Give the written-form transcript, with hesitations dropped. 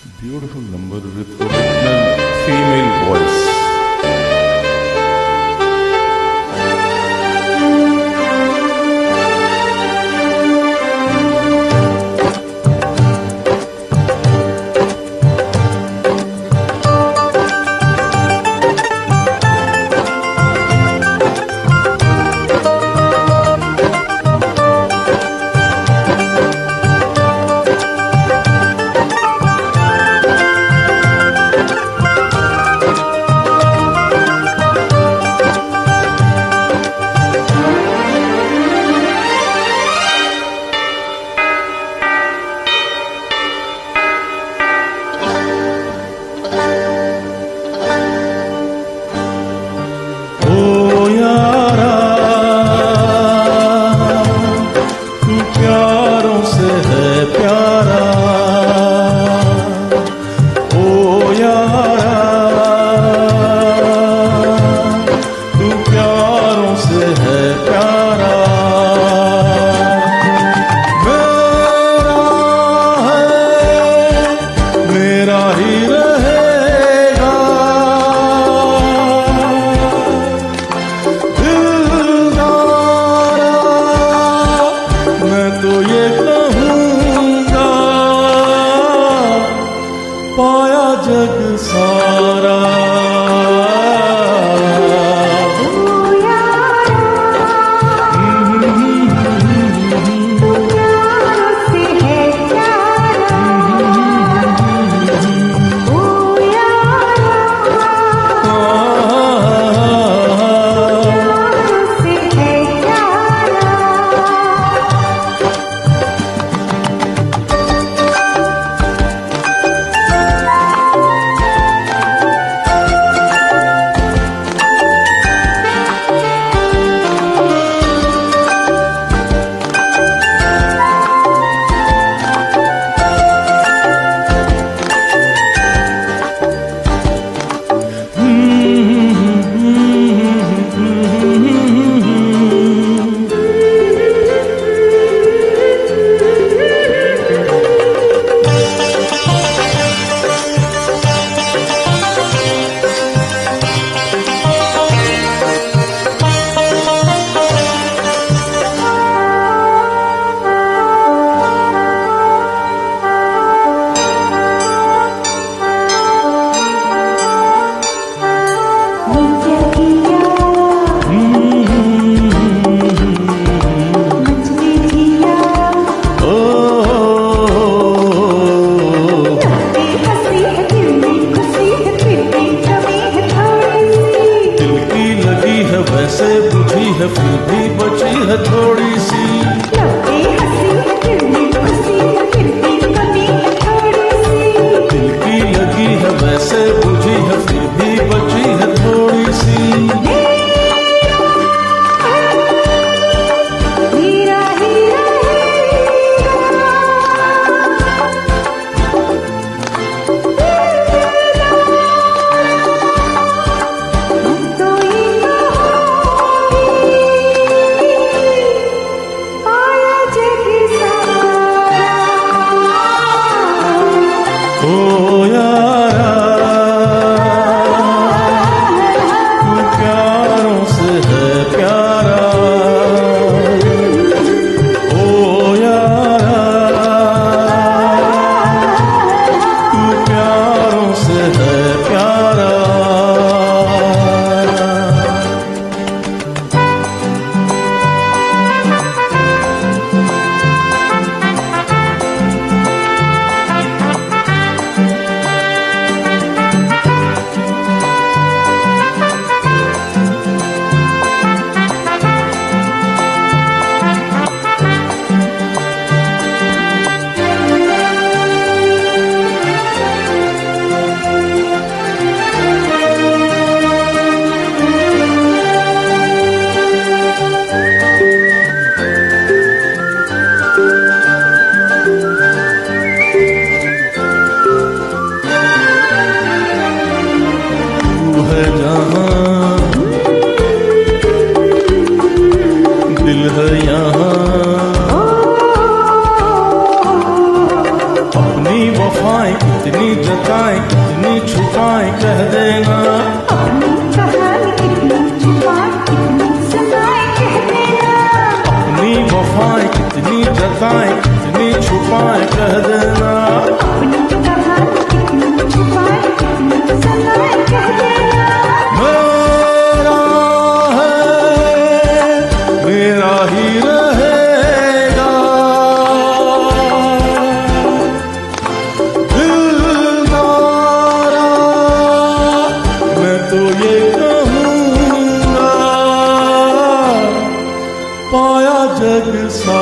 Beautiful number with original female voice. पाया जग सारा वैसे बुझी है फिर भी बची है थोड़ी सी दिल की लगी है वैसे बुझी है फिर भी बची है थोड़ी सी ओ यारा तू प्यारों से है प्यारा ओ यारा तू प्यारों से है प्यारा कितनी जताएं कितनी छुपाएं कह देना। अपनी कहानी कितनी छुपाए कितनी सुनाए कह देना। अपनी वफाएं कितनी जताएं कितनी छुपाएं कह देना। अपनी कहानी कितनी छुपाए कितनी सुनाए कह देना। मेरा है मेरा ही रहेगा, दिलदारा मैं तो ये कहूँगा, पाया जग सा